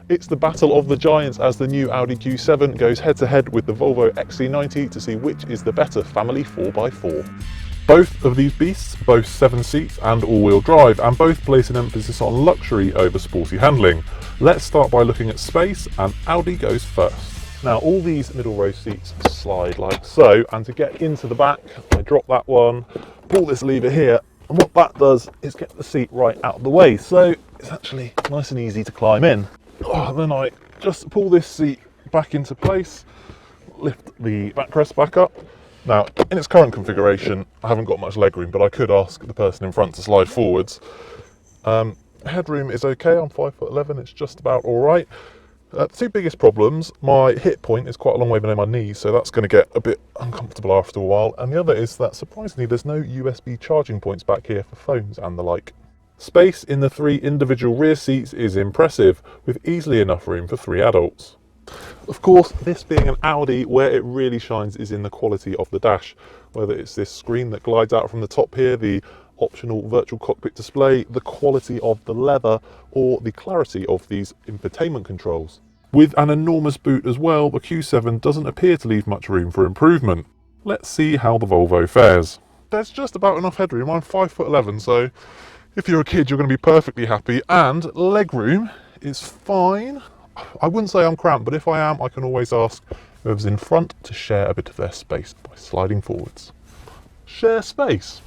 It's the battle of the giants as the new Audi Q7 goes head to head with the Volvo XC90 to see which is the better family 4x4. Both of these beasts boast 7 seats and all-wheel drive, and both place an emphasis on luxury over sporty handling. Let's start by looking at space, and Audi goes first. Now all these middle row seats slide like so, and to get into the back I drop that one, pull this lever here, and what that does is get the seat right out of the way, so it's actually nice and easy to climb in. Then I just pull this seat back into place, lift the backrest back up. Now, in its current configuration, I haven't got much legroom, but I could ask the person in front to slide forwards. Headroom is okay, I'm 5'11", it's just about all right. The two biggest problems, my hip point is quite a long way below my knees, so that's going to get a bit uncomfortable after a while. And the other is that, surprisingly, there's no USB charging points back here for phones and the like. Space in the 3 individual rear seats is impressive, with easily enough room for 3 adults. Of course, this being an Audi, where it really shines is in the quality of the dash. Whether it's this screen that glides out from the top here, the optional virtual cockpit display, the quality of the leather, or the clarity of these infotainment controls. With an enormous boot as well, the Q7 doesn't appear to leave much room for improvement. Let's see how the Volvo fares. There's just about enough headroom. I'm 5'11", so if you're a kid, you're going to be perfectly happy, and legroom is fine. I wouldn't say I'm cramped, but if I am, I can always ask whoever's in front to share a bit of their space by sliding forwards. Share space.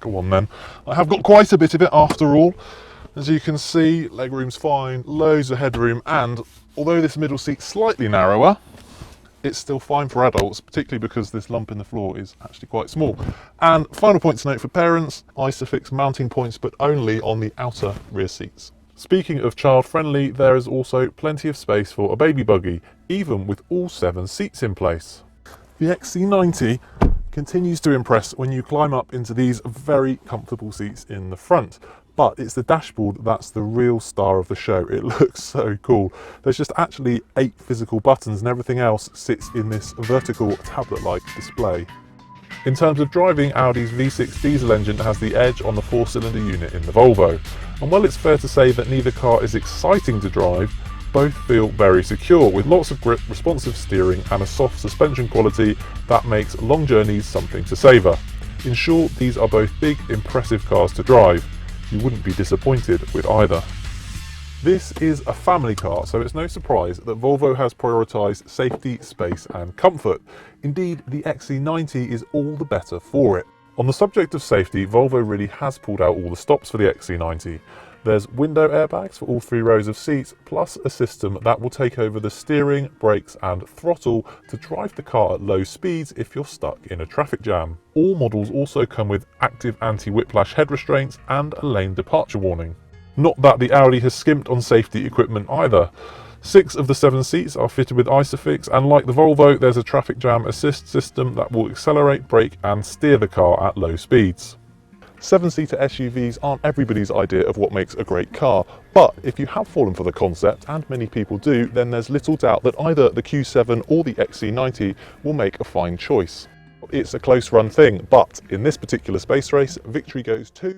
Go on then. I have got quite a bit of it after all. As you can see, legroom's fine, loads of headroom, and although this middle seat's slightly narrower, it's still fine for adults, particularly because this lump in the floor is actually quite small. And final point to note for parents, Isofix mounting points, but only on the outer rear seats. Speaking of child-friendly, there is also plenty of space for a baby buggy, even with all 7 seats in place. The XC90 continues to impress when you climb up into these very comfortable seats in the front. But it's the dashboard that's the real star of the show. It looks so cool. There's just actually 8 physical buttons and everything else sits in this vertical tablet-like display. In terms of driving, Audi's V6 diesel engine has the edge on the 4-cylinder unit in the Volvo. And while it's fair to say that neither car is exciting to drive, both feel very secure, with lots of grip, responsive steering and a soft suspension quality that makes long journeys something to savour. In short, these are both big, impressive cars to drive. You wouldn't be disappointed with either. This is a family car, so it's no surprise that Volvo has prioritised safety, space and comfort. Indeed, the XC90 is all the better for it. On the subject of safety, Volvo really has pulled out all the stops for the XC90. There's window airbags for all 3 rows of seats, plus a system that will take over the steering, brakes and throttle to drive the car at low speeds if you're stuck in a traffic jam. All models also come with active anti-whiplash head restraints and a lane departure warning. Not that the Audi has skimped on safety equipment either. 6 of the 7 seats are fitted with Isofix, and like the Volvo, there's a traffic jam assist system that will accelerate, brake and steer the car at low speeds. 7-seater SUVs aren't everybody's idea of what makes a great car, but if you have fallen for the concept, and many people do, then there's little doubt that either the Q7 or the XC90 will make a fine choice. It's a close run thing, but in this particular space race, victory goes to